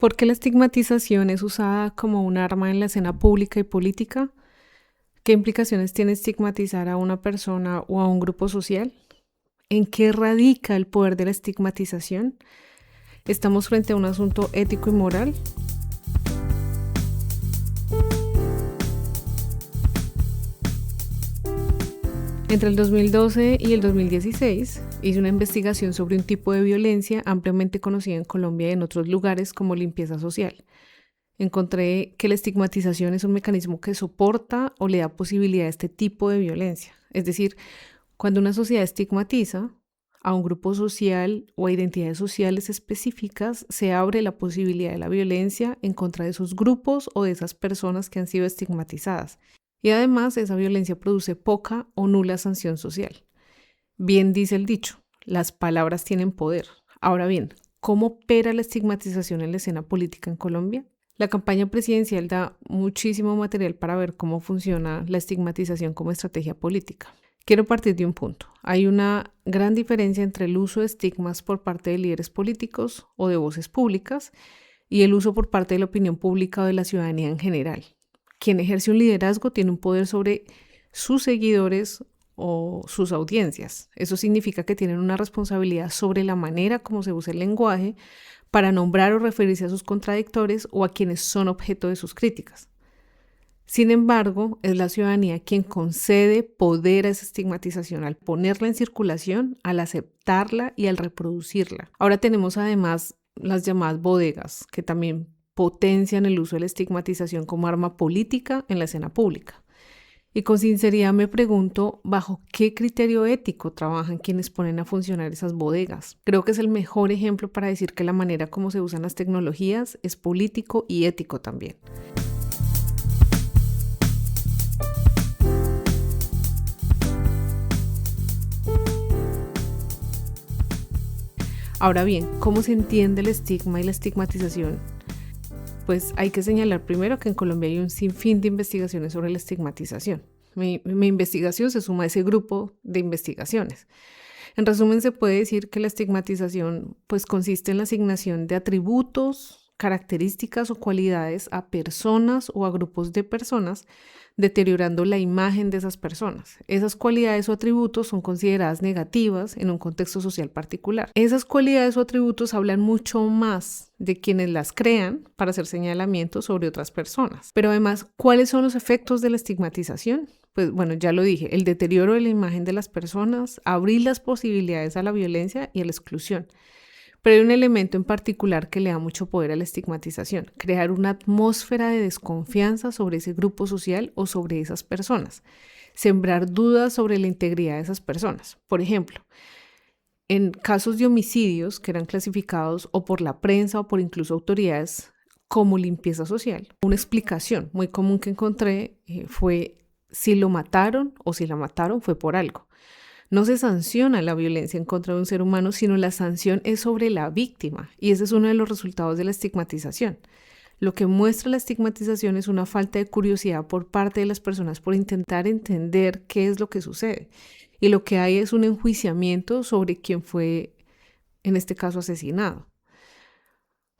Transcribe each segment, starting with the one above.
¿Por qué la estigmatización es usada como un arma en la escena pública y política? ¿Qué implicaciones tiene estigmatizar a una persona o a un grupo social? ¿En qué radica el poder de la estigmatización? ¿Estamos frente a un asunto ético y moral? Entre el 2012 y el 2016 hice una investigación sobre un tipo de violencia ampliamente conocida en Colombia y en otros lugares como limpieza social. Encontré que la estigmatización es un mecanismo que soporta o le da posibilidad a este tipo de violencia. Es decir, cuando una sociedad estigmatiza a un grupo social o a identidades sociales específicas, se abre la posibilidad de la violencia en contra de esos grupos o de esas personas que han sido estigmatizadas. Y además, esa violencia produce poca o nula sanción social. Bien dice el dicho, las palabras tienen poder. Ahora bien, ¿cómo opera la estigmatización en la escena política en Colombia? La campaña presidencial da muchísimo material para ver cómo funciona la estigmatización como estrategia política. Quiero partir de un punto. Hay una gran diferencia entre el uso de estigmas por parte de líderes políticos o de voces públicas y el uso por parte de la opinión pública o de la ciudadanía en general. Quien ejerce un liderazgo tiene un poder sobre sus seguidores o sus audiencias. Eso significa que tienen una responsabilidad sobre la manera como se usa el lenguaje para nombrar o referirse a sus contradictores o a quienes son objeto de sus críticas. Sin embargo, es la ciudadanía quien concede poder a esa estigmatización al ponerla en circulación, al aceptarla y al reproducirla. Ahora tenemos además las llamadas bodegas, que también potencian el uso de la estigmatización como arma política en la escena pública. Y con sinceridad me pregunto, ¿bajo qué criterio ético trabajan quienes ponen a funcionar esas bodegas? Creo que es el mejor ejemplo para decir que la manera como se usan las tecnologías es político y ético también. Ahora bien, ¿cómo se entiende el estigma y la estigmatización? Pues hay que señalar primero que en Colombia hay un sinfín de investigaciones sobre la estigmatización. Mi investigación se suma a ese grupo de investigaciones. En resumen, se puede decir que la estigmatización pues, consiste en la asignación de atributos, características o cualidades a personas o a grupos de personas, deteriorando la imagen de esas personas. Esas cualidades o atributos son consideradas negativas en un contexto social particular. Esas cualidades o atributos hablan mucho más de quienes las crean para hacer señalamientos sobre otras personas. Pero además, ¿cuáles son los efectos de la estigmatización? Pues bueno, ya lo dije, el deterioro de la imagen de las personas, abrir las posibilidades a la violencia y a la exclusión. Pero hay un elemento en particular que le da mucho poder a la estigmatización, crear una atmósfera de desconfianza sobre ese grupo social o sobre esas personas, sembrar dudas sobre la integridad de esas personas. Por ejemplo, en casos de homicidios que eran clasificados o por la prensa o por incluso autoridades como limpieza social, una explicación muy común que encontré fue si lo mataron o si la mataron fue por algo. No se sanciona la violencia en contra de un ser humano, sino la sanción es sobre la víctima. Y ese es uno de los resultados de la estigmatización. Lo que muestra la estigmatización es una falta de curiosidad por parte de las personas por intentar entender qué es lo que sucede. Y lo que hay es un enjuiciamiento sobre quién fue, en este caso, asesinado.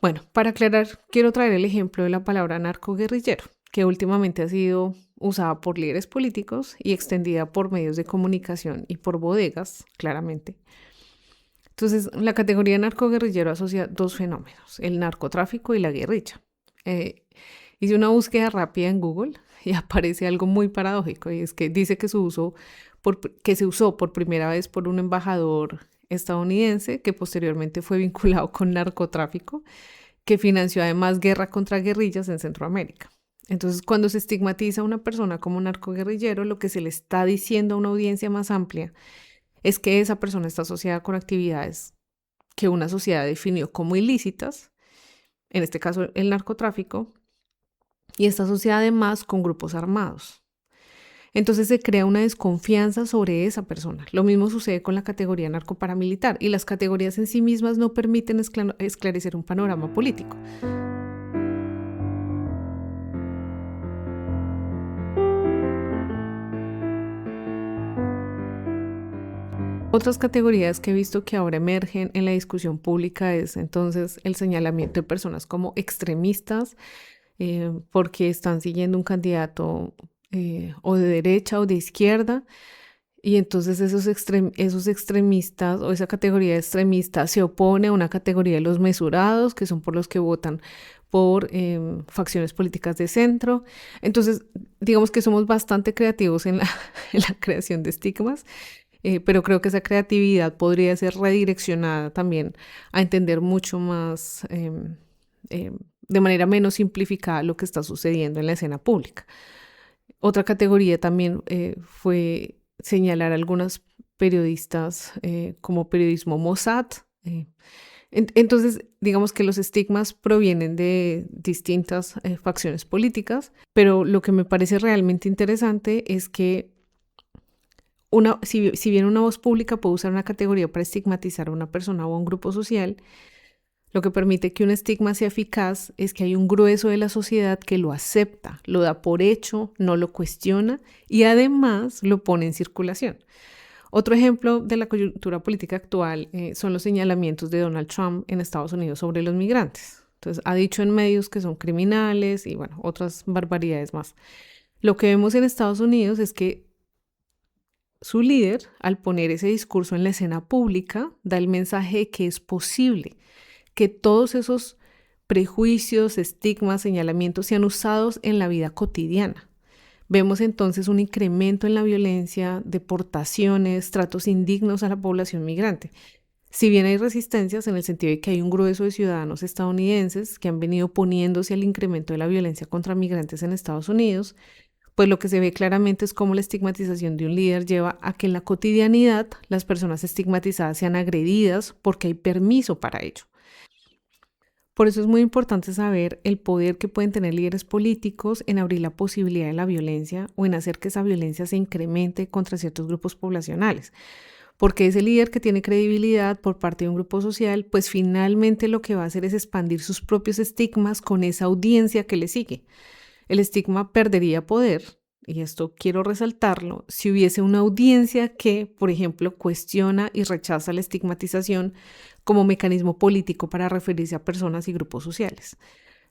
Bueno, para aclarar, quiero traer el ejemplo de la palabra narcoguerrillero, que últimamente ha sido usada por líderes políticos y extendida por medios de comunicación y por bodegas, claramente. Entonces, la categoría narcoguerrillero asocia dos fenómenos, el narcotráfico y la guerrilla. Hice una búsqueda rápida en Google y aparece algo muy paradójico, y es que dice que se usó por primera vez por un embajador estadounidense que posteriormente fue vinculado con narcotráfico, que financió además guerra contra guerrillas en Centroamérica. Entonces, cuando se estigmatiza a una persona como narcoguerrillero, lo que se le está diciendo a una audiencia más amplia es que esa persona está asociada con actividades que una sociedad definió como ilícitas, en este caso el narcotráfico, y está asociada además con grupos armados. Entonces se crea una desconfianza sobre esa persona. Lo mismo sucede con la categoría narcoparamilitar, y las categorías en sí mismas no permiten esclarecer un panorama político. Otras categorías que he visto que ahora emergen en la discusión pública es entonces el señalamiento de personas como extremistas porque están siguiendo un candidato o de derecha o de izquierda. Y entonces esos extremistas o esa categoría de extremistas se opone a una categoría de los mesurados, que son por los que votan por facciones políticas de centro. Entonces, digamos que somos bastante creativos en en la creación de estigmas, pero creo que esa creatividad podría ser redireccionada también a entender mucho más, de manera menos simplificada, lo que está sucediendo en la escena pública. Otra categoría también fue señalar a algunas periodistas como periodismo Mossad. Entonces, digamos que los estigmas provienen de distintas facciones políticas, pero lo que me parece realmente interesante es que si bien una voz pública puede usar una categoría para estigmatizar a una persona o a un grupo social, lo que permite que un estigma sea eficaz es que hay un grueso de la sociedad que lo acepta, lo da por hecho, no lo cuestiona y además lo pone en circulación. Otro ejemplo de la coyuntura política actual son los señalamientos de Donald Trump en Estados Unidos sobre los migrantes. Entonces, ha dicho en medios que son criminales y, bueno, otras barbaridades más. Lo que vemos en Estados Unidos es que su líder, al poner ese discurso en la escena pública, da el mensaje de que es posible que todos esos prejuicios, estigmas, señalamientos sean usados en la vida cotidiana. Vemos entonces un incremento en la violencia, deportaciones, tratos indignos a la población migrante. Si bien hay resistencias en el sentido de que hay un grueso de ciudadanos estadounidenses que han venido oponiéndose al incremento de la violencia contra migrantes en Estados Unidos, pues lo que se ve claramente es cómo la estigmatización de un líder lleva a que en la cotidianidad las personas estigmatizadas sean agredidas porque hay permiso para ello. Por eso es muy importante saber el poder que pueden tener líderes políticos en abrir la posibilidad de la violencia o en hacer que esa violencia se incremente contra ciertos grupos poblacionales. Porque ese líder que tiene credibilidad por parte de un grupo social, pues finalmente lo que va a hacer es expandir sus propios estigmas con esa audiencia que le sigue. El estigma perdería poder, y esto quiero resaltarlo, si hubiese una audiencia que, por ejemplo, cuestiona y rechaza la estigmatización como mecanismo político para referirse a personas y grupos sociales.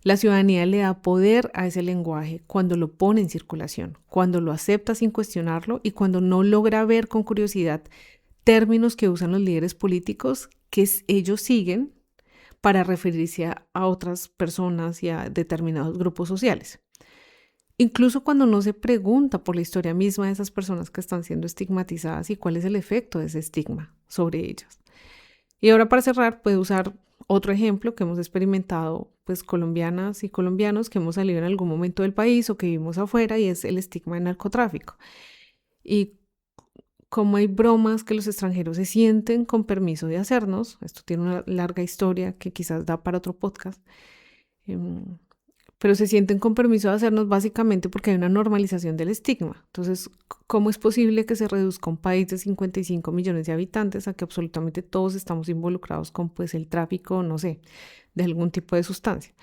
La ciudadanía le da poder a ese lenguaje cuando lo pone en circulación, cuando lo acepta sin cuestionarlo y cuando no logra ver con curiosidad términos que usan los líderes políticos que ellos siguen para referirse a otras personas y a determinados grupos sociales. Incluso cuando no se pregunta por la historia misma de esas personas que están siendo estigmatizadas y cuál es el efecto de ese estigma sobre ellas. Y ahora para cerrar, puedo usar otro ejemplo que hemos experimentado, pues colombianas y colombianos que hemos salido en algún momento del país o que vivimos afuera, y es el estigma del narcotráfico. Y como hay bromas que los extranjeros se sienten con permiso de hacernos, esto tiene una larga historia que quizás da para otro podcast, pero se sienten con permiso de hacernos básicamente porque hay una normalización del estigma. Entonces, ¿cómo es posible que se reduzca un país de 55 millones de habitantes a que absolutamente todos estamos involucrados con pues el tráfico, no sé, de algún tipo de sustancia?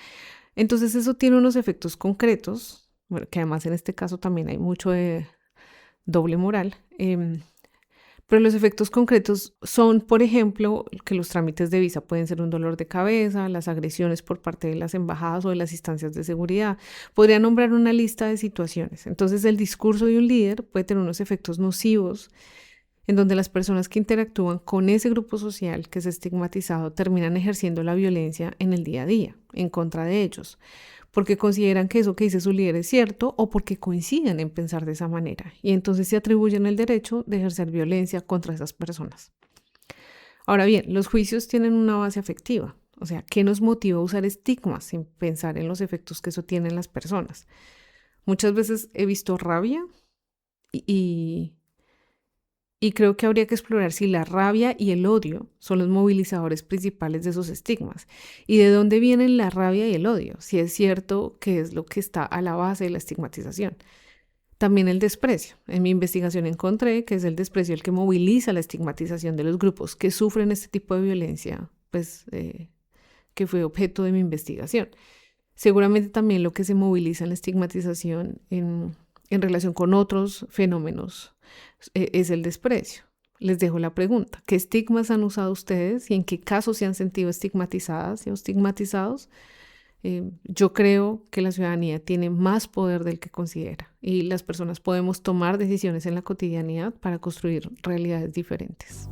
Entonces eso tiene unos efectos concretos, bueno, que además en este caso también hay mucho de doble moral, pero los efectos concretos son, por ejemplo, que los trámites de visa pueden ser un dolor de cabeza, las agresiones por parte de las embajadas o de las instancias de seguridad. Podría nombrar una lista de situaciones. Entonces, el discurso de un líder puede tener unos efectos nocivos en donde las personas que interactúan con ese grupo social que es estigmatizado terminan ejerciendo la violencia en el día a día, en contra de ellos, porque consideran que eso que dice su líder es cierto o porque coinciden en pensar de esa manera y entonces se atribuyen el derecho de ejercer violencia contra esas personas. Ahora bien, los juicios tienen una base afectiva, o sea, ¿qué nos motiva a usar estigmas sin pensar en los efectos que eso tiene en las personas? Muchas veces he visto rabia y creo que habría que explorar si la rabia y el odio son los movilizadores principales de esos estigmas. ¿Y de dónde vienen la rabia y el odio? Si es cierto que es lo que está a la base de la estigmatización. También el desprecio. En mi investigación encontré que es el desprecio el que moviliza la estigmatización de los grupos que sufren este tipo de violencia, pues que fue objeto de mi investigación. Seguramente también lo que se moviliza en la estigmatización en relación con otros fenómenos es el desprecio. Les dejo la pregunta: ¿qué estigmas han usado ustedes y en qué casos se han sentido estigmatizadas y estigmatizados? Yo creo que la ciudadanía tiene más poder del que considera y las personas podemos tomar decisiones en la cotidianidad para construir realidades diferentes.